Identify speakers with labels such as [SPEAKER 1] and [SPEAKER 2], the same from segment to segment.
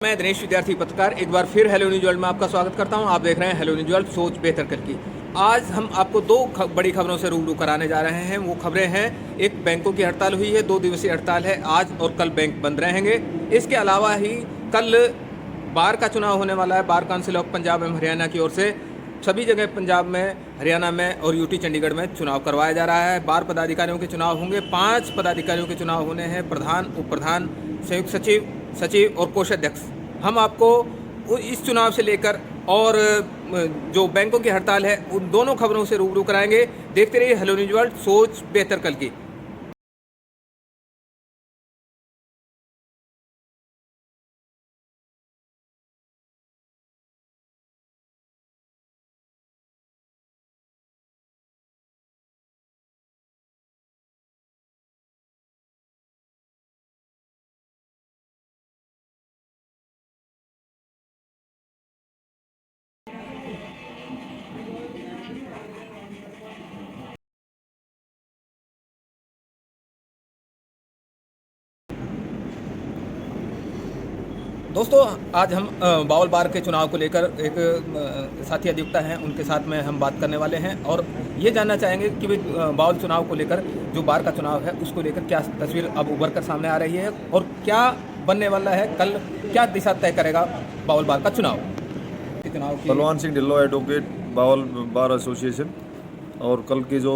[SPEAKER 1] मैं दिनेश विद्यार्थी पत्रकार एक बार फिर हेलो न्यूज वर्ल्ड में आपका स्वागत करता हूं। आप देख रहे हैं हेलो न्यूज वर्ल्ड, सोच बेहतर कल की। आज हम आपको दो बड़ी खबरों से रूबरू कराने जा रहे हैं। वो खबरें हैं, एक बैंकों की हड़ताल हुई है, 2 दिवसीय हड़ताल है आज और कल बैंक बंद रहेंगे। इसके अलावा ही कल बार का चुनाव होने वाला है। बार काउंसिल ऑफ पंजाब एवं हरियाणा की ओर से सभी जगह पंजाब में, हरियाणा में और यूटी चंडीगढ़ में चुनाव करवाया जा रहा है। बार पदाधिकारियों के चुनाव होंगे, 5 पदाधिकारियों के चुनाव होने हैं, प्रधान, उप प्रधान, संयुक्त सचिव, सचिव और कोषाध्यक्ष। हम आपको इस चुनाव से लेकर और जो बैंकों की हड़ताल है उन दोनों खबरों से रूबरू कराएंगे। देखते रहिए हेलो न्यूज वर्ल्ड, सोच बेहतर कल की। दोस्तों, आज हम बावल बार के चुनाव को लेकर एक साथी अधिवक्ता हैं, उनके साथ में हम बात करने वाले हैं और ये जानना चाहेंगे कि भाई बावल चुनाव को लेकर जो बार का चुनाव है उसको लेकर क्या तस्वीर अब उभर कर सामने आ रही है और क्या बनने वाला है, कल क्या दिशा तय करेगा बावल बार का चुनाव की।
[SPEAKER 2] Balwan Singh Dhillon advocate, Bawal bar association. और कल के जो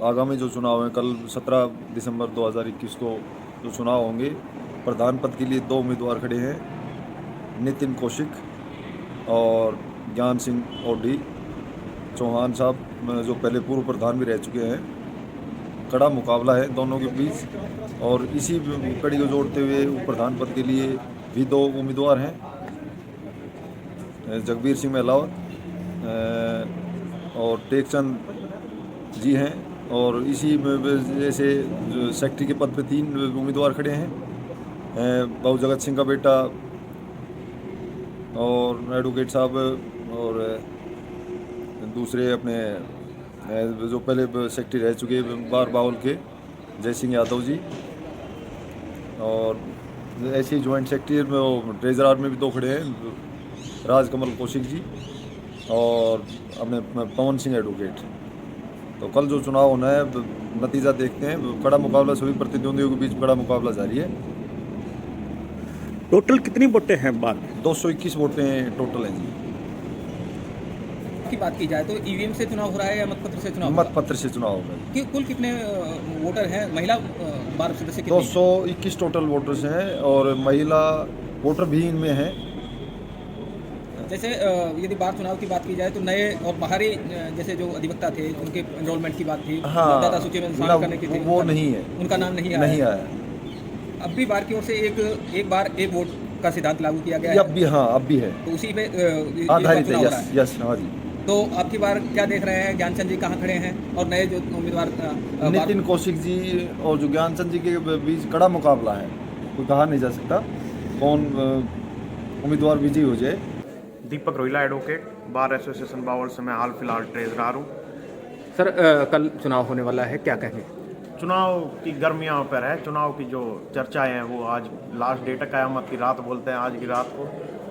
[SPEAKER 2] आगामी जो चुनाव हैं, कल 17 दिसंबर 2021 को जो चुनाव होंगे, प्रधान पद के लिए 2 उम्मीदवार खड़े हैं, नितिन कौशिक और ज्ञान सिंह ओडी चौहान साहब, जो पहले पूर्व प्रधान भी रह चुके हैं। कड़ा मुकाबला है दोनों के बीच और इसी कड़ी को जोड़ते हुए उप प्रधान पद के लिए भी 2 उम्मीदवार हैं, जगबीर सिंह महलावत और टेकचंद जी हैं। और इसी जैसे जो सेक्रेटरी के पद पे 3 उम्मीदवार खड़े हैं, बाबू जगत सिंह का बेटा और एडवोकेट साहब और दूसरे अपने जो पहले सेक्रेटरी रह चुके बार बावल के जय सिंह यादव जी। और ऐसे ही ज्वाइंट सेक्रेटरी में ट्रेजरार में भी 2 खड़े हैं, राजकमल कौशिक जी और अपने पवन सिंह एडवोकेट। तो कल जो चुनाव होना है, नतीजा देखते हैं। कड़ा मुकाबला, सभी प्रतिद्वंदियों के बीच कड़ा मुकाबला जारी है।
[SPEAKER 3] टोटल कितनी वोटें हैं बार में?
[SPEAKER 2] 221 वोटें टोटल हैं जी।
[SPEAKER 1] की बात की जाए तो ईवीएम से चुनाव हो रहा है या मतपत्र से चुनाव?
[SPEAKER 2] मतपत्र से चुनाव होगा जी।
[SPEAKER 1] कुल कितने वोटर हैं? महिला बार सदस्य कितने?
[SPEAKER 2] 221 टोटल वोटर्स हैं और महिला वोटर भी इनमें हैं।
[SPEAKER 1] जैसे यदि बार चुनाव की बात की जाए तो नए और बाहरी जैसे जो अधिवक्ता थे उनके एनरोलमेंट की बात थी,
[SPEAKER 2] हाँ,
[SPEAKER 1] मतदाता सूची में शामिल करने की थी,
[SPEAKER 2] वो नहीं है,
[SPEAKER 1] उनका नाम नहीं आया। अब भी बार की ओर से एक बार एक वोट का सिद्धांत लागू किया गया है।
[SPEAKER 2] अब भी, हाँ, अब भी है,
[SPEAKER 1] तो उसी पे
[SPEAKER 2] आधारित है। यस, हाँ जी।
[SPEAKER 1] तो आपकी बार क्या देख रहे हैं? ज्ञानचंद जी कहाँ खड़े हैं और नए जो उम्मीदवार
[SPEAKER 2] नितिन कौशिक जी और जो ज्ञानचंद जी के बीच कड़ा मुकाबला है, कोई कहा नहीं जा सकता कौन उम्मीदवार विजयी हो जाए।
[SPEAKER 4] Deepak Rohila advocate, bar association Bawal से मैं हाल फिलहाल ट्रेजरार हूँ।
[SPEAKER 1] सर, कल चुनाव होने वाला है, क्या कहेंगे?
[SPEAKER 4] चुनाव की गर्मियाँ पर है। चुनाव की जो चर्चाएं हैं वो आज लास्ट डेट है, क़यामत की रात बोलते हैं आज की रात को।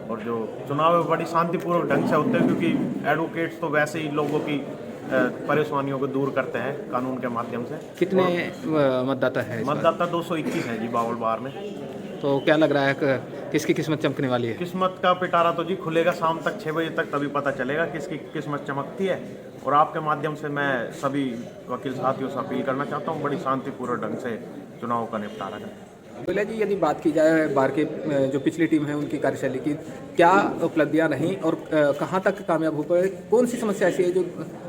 [SPEAKER 4] और जो चुनाव है बड़ी शांतिपूर्वक ढंग से होते हैं, क्योंकि एडवोकेट्स तो वैसे ही लोगों की परेशानियों को दूर करते हैं कानून के माध्यम से।
[SPEAKER 1] कितने मतदाता है?
[SPEAKER 4] मतदाता 221 है जी बावल बार में।
[SPEAKER 1] तो क्या लग रहा है किसकी किस्मत चमकने वाली है?
[SPEAKER 4] किस्मत का पिटारा तो जी खुलेगा शाम तक 6 बजे तक, तभी पता चलेगा किसकी किस्मत चमकती है। और आपके माध्यम से मैं सभी वकील साथियों से अपील करना चाहता हूँ, बड़ी शांतिपूर्वक ढंग से चुनाव का निपटारा करें।
[SPEAKER 1] बोला जी, यदि बात की जाए बार के जो पिछली टीम है उनकी कार्यशैली की, क्या उपलब्धियां रहीं और कहाँ तक कामयाब हो पाए? कौन सी समस्या ऐसी है जो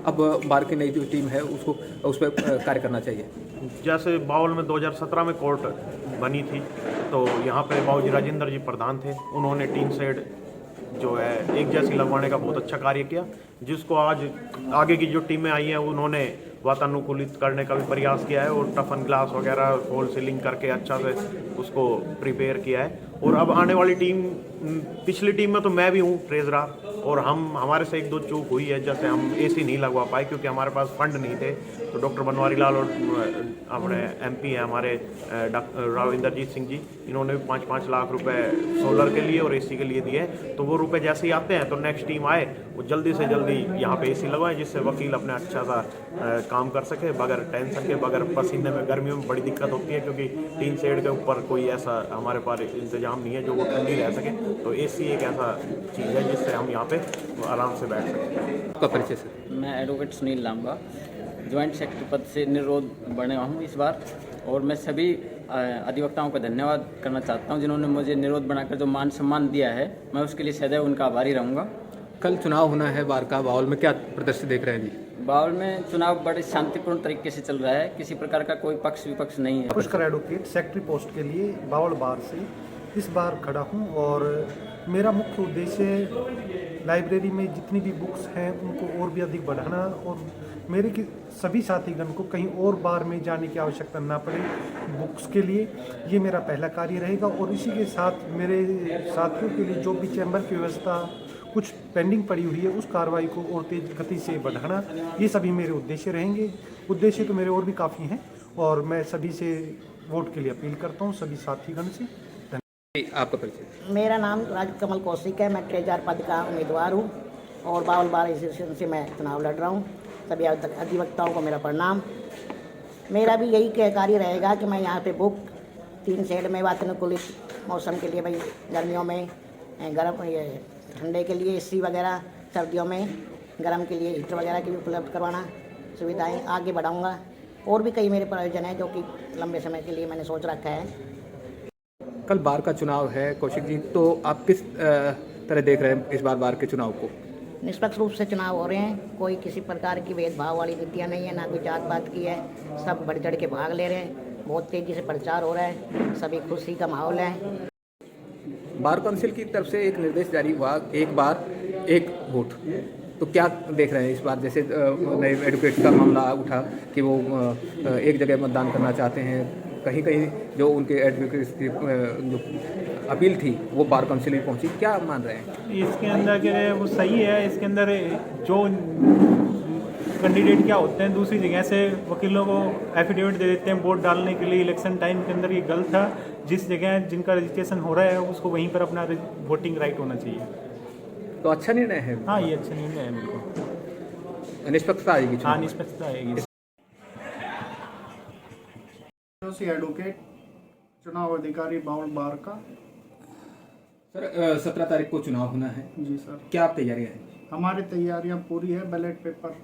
[SPEAKER 1] अब बार की नई जो टीम है उसको उस पर कार्य करना चाहिए?
[SPEAKER 4] जैसे बावल में 2017 में कोर्ट बनी थी, तो यहाँ पे बाबूजी राजेंद्र जी प्रधान थे। उन्होंने टीन शेड जो है एक जैसी लगवाने का बहुत अच्छा कार्य किया। जिसको आज आगे की जो टीमें आई हैं उन्होंने वातानुकूलित करने का भी प्रयास किया है और टफन ग्लास वगैरह फॉल सीलिंग करके अच्छा से उसको प्रिपेयर किया है। और अब आने वाली टीम, पिछली टीम में तो मैं भी हूँ ट्रेजरर, और हमारे से एक दो चूक हुई है, जैसे हम एसी नहीं लगवा पाए क्योंकि हमारे पास फंड नहीं थे। तो डॉक्टर बनवारी लाल और अपने एमपी हैं हमारे राव इंद्रजीत सिंह जी, इन्होंने भी 5-5 लाख रुपए सोलर के लिए और एसी के लिए दिए। तो वो रुपए जैसे ही आते हैं तो नेक्स्ट टीम आए वो जल्दी से जल्दी यहाँ पे एसी लगवाएं, जिससे वकील अपने अच्छा सा काम कर सके बगैर टेंशन के, बगैर पसीने में। गर्मियों में बड़ी दिक्कत होती है क्योंकि टीन शेड के ऊपर कोई ऐसा हमारे पास इंतजाम नहीं है जो वो ठंडी रह सके। तो एसी एक ऐसा चीज़ है जिससे हम यहाँ पे आराम से बैठ सकें।
[SPEAKER 1] आपका परिचय सर?
[SPEAKER 5] मैं advocate Sunil Lamba joint secretary पद से निर्विरोध बना हूँ इस बार, और मैं सभी अधिवक्ताओं का धन्यवाद करना चाहता हूँ जिन्होंने मुझे निर्विरोध बनाकर जो मान सम्मान दिया है। मैं उसके लिए सदैव उनका आभारी रहूँगा।
[SPEAKER 1] कल चुनाव होना है बार का, बाउल में क्या प्रदर्शन देख रहे हैं जी?
[SPEAKER 5] बाउल में चुनाव बड़े शांतिपूर्ण तरीके से चल रहा है, किसी प्रकार का कोई पक्ष विपक्ष नहीं है।
[SPEAKER 6] पुष्कर एडवोकेट सेक्रेटरी पोस्ट के लिए बावल बार से इस बार खड़ा हूं, और मेरा मुख्य उद्देश्य लाइब्रेरी में जितनी भी बुक्स हैं उनको और भी अधिक बढ़ाना, और मेरे की सभी साथीगण को कहीं और बार में जाने की आवश्यकता ना पड़े बुक्स के लिए। ये मेरा पहला कार्य रहेगा, और इसी के साथ मेरे साथियों के लिए जो भी चैम्बर की व्यवस्था कुछ पेंडिंग पड़ी हुई है उस कार्रवाई को और तेज गति से बढ़ाना, ये सभी मेरे उद्देश्य रहेंगे। उद्देश्य तो मेरे और भी काफ़ी हैं, और मैं सभी से वोट के लिए अपील करता हूँ, सभी साथीगण से।
[SPEAKER 1] आपका परिचय?
[SPEAKER 7] मेरा नाम राजकमल कौशिक है, मैं ट्रेजर पद का उम्मीदवार हूँ और बावल बार एसोसिएशन से मैं चुनाव लड़ रहा हूँ। सभी अधिवक्ताओं को मेरा प्रणाम। मेरा भी यही कार्य रहेगा कि मैं यहाँ पे बुक 3 शेड में वातानुकूलित मौसम के लिए, भाई गर्मियों में गर्म, ये ठंडे के लिए एसी वगैरह, सर्दियों में गर्म के लिए हीटर वगैरह की उपलब्ध करवाना सुविधाएं आगे बढ़ाऊँगा। और भी कई मेरे प्रयोजन हैं जो कि लंबे समय के लिए मैंने सोच रखा है।
[SPEAKER 1] कल बार का चुनाव है कौशिक जी, तो आप किस तरह देख रहे हैं इस बार के चुनाव को?
[SPEAKER 7] निष्पक्ष रूप से चुनाव हो रहे हैं, कोई किसी प्रकार की भेदभाव वाली नीतियाँ नहीं है, ना कोई जात पात की है। सब बढ़ चढ़ के भाग ले रहे हैं, बहुत तेज़ी से प्रचार हो रहा है, सभी खुशी का माहौल है।
[SPEAKER 1] बार काउंसिल की तरफ से एक निर्देश जारी हुआ, एक बार एक वोट, तो क्या देख रहे हैं इस बार? जैसे नए एडवोकेट का मामला उठा कि वो एक जगह मतदान करना चाहते हैं, कहीं कहीं जो उनके एडवोकेट की जो अपील थी वो बार काउंसिल में पहुंची, क्या मान रहे हैं?
[SPEAKER 8] इसके अंदर के वो सही है। इसके अंदर जो कैंडिडेट क्या होते हैं दूसरी जगह से वकीलों को एफिडेविट दे देते हैं वोट डालने के लिए इलेक्शन टाइम के अंदर, ये गलत था। जिस जगह जिनका रजिस्ट्रेशन हो रहा है उसको वहीं पर अपना वोटिंग राइट होना चाहिए। तो
[SPEAKER 1] अच्छा निर्णय है।
[SPEAKER 8] हाँ, ये अच्छा निर्णय है बिल्कुल।
[SPEAKER 1] निष्पक्षता आएगी।
[SPEAKER 8] हाँ, निष्पक्षता आएगी।
[SPEAKER 9] एडवोकेट चुनाव अधिकारी बाउल बार का।
[SPEAKER 1] सर 17 तारीख को चुनाव होना है
[SPEAKER 9] जी सर।
[SPEAKER 1] क्या आप तैयारियां हैं?
[SPEAKER 9] हमारी तैयारियां पूरी है। बैलेट पेपर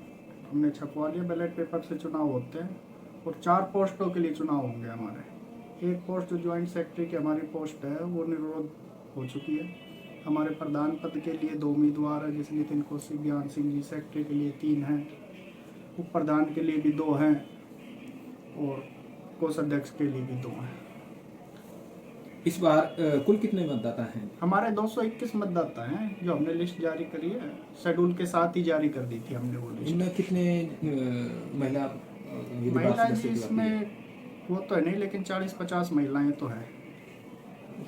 [SPEAKER 9] हमने छपवा लिया, बैलेट पेपर से चुनाव होते हैं और 4 पोस्टों के लिए चुनाव होंगे हमारे। एक पोस्ट जो ज्वाइंट सेक्रेटरी की हमारी पोस्ट है वो निर्विरोध हो चुकी है। हमारे प्रधान पद के लिए 2 उम्मीदवार हैं, जैसे नितिन कौशिक, ज्ञान सिंह जी। सेक्रेटरी के लिए 3 हैं, उप प्रधान के लिए भी 2 हैं और कोषाध्यक्ष के लिए भी 2 हैं।
[SPEAKER 1] इस बार कुल कितने मतदाता हैं?
[SPEAKER 9] हमारे 221 मतदाता हैं जो हमने लिस्ट जारी करी है, शेड्यूल के साथ ही जारी कर दी थी हमने वो लिस्ट।
[SPEAKER 1] इनमें कितने
[SPEAKER 9] महिला जी इसमें वो तो है नहीं, लेकिन 40-50 महिलाएं तो हैं।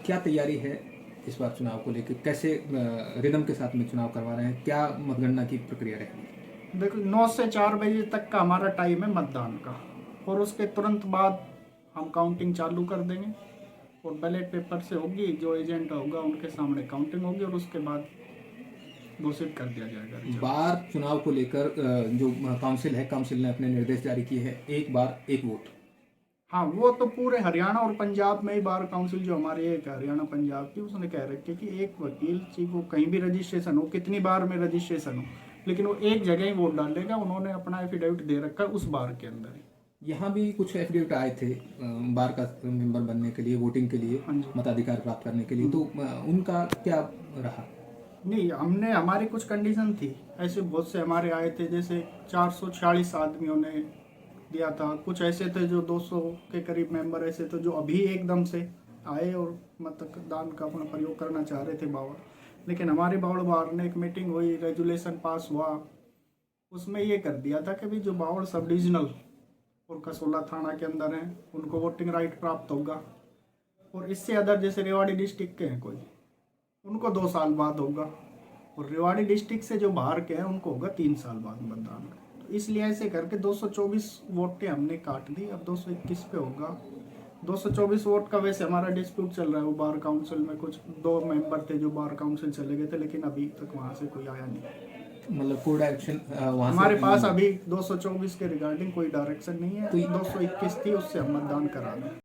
[SPEAKER 1] क्या तैयारी है इस बार चुनाव को लेकर? कैसे रिदम के साथ में चुनाव करवा रहे हैं? क्या मतगणना की प्रक्रिया रहेगी?
[SPEAKER 9] देखो 9 से 4 बजे तक का हमारा टाइम है मतदान का, और उसके तुरंत बाद हम काउंटिंग चालू कर देंगे और बैलेट पेपर से होगी, जो एजेंट होगा उनके सामने काउंटिंग होगी और उसके बाद घोषित कर दिया जाएगा।
[SPEAKER 1] बार चुनाव को लेकर जो काउंसिल है, काउंसिल ने अपने निर्देश जारी किए हैं, एक बार एक वोट।
[SPEAKER 9] हाँ, वो तो पूरे हरियाणा और पंजाब में ही बार काउंसिल जो हमारी एक हरियाणा पंजाब की, उसने कह रखी है कि एक वकील जी को कहीं भी रजिस्ट्रेशन हो, कितनी बार में रजिस्ट्रेशन हो, लेकिन वो एक जगह ही वोट डालेगा। उन्होंने अपना एफिडेविट दे रखा है उस बार के अंदर ही।
[SPEAKER 1] यहाँ भी कुछ एफिडेविट आए थे बार का मेंबर बनने के लिए, वोटिंग के लिए, मताधिकार प्राप्त करने के लिए, तो उनका क्या रहा?
[SPEAKER 9] नहीं, हमने हमारी कुछ कंडीशन थी, ऐसे बहुत से हमारे आए थे, जैसे 440 आदमियों ने दिया था। कुछ ऐसे थे जो 200 के करीब मेंबर ऐसे थे जो अभी एकदम से आए और मतदान का अपना प्रयोग करना चाह रहे थे बावड़। लेकिन हमारी बावड़ बार ने एक मीटिंग हुई, रेजुलेशन पास हुआ उसमें ये कर दिया था कि भी जो बावल सब डिविजनल और कसोला थाना के अंदर हैं उनको वोटिंग राइट प्राप्त होगा, और इससे अदर जैसे रेवाड़ी डिस्ट्रिक्ट के हैं कोई, उनको 2 साल बाद होगा, और रेवाड़ी डिस्ट्रिक्ट से जो बाहर के हैं उनको होगा 3 साल बाद मतदान। तो इसलिए ऐसे करके 224 वोटें हमने काट दी, अब 221 पे होगा। 224 वोट का वैसे हमारा डिस्प्यूट चल रहा है, वो बार काउंसिल में कुछ 2 मेंबर थे जो बार काउंसिल चले गए थे, लेकिन अभी तक वहाँ से कोई आया नहीं।
[SPEAKER 1] मतलब कोई डायरेक्शन
[SPEAKER 9] हमारे पास अभी 224 के रिगार्डिंग कोई डायरेक्शन नहीं है। 221 थी, उससे हम मतदान करा दें।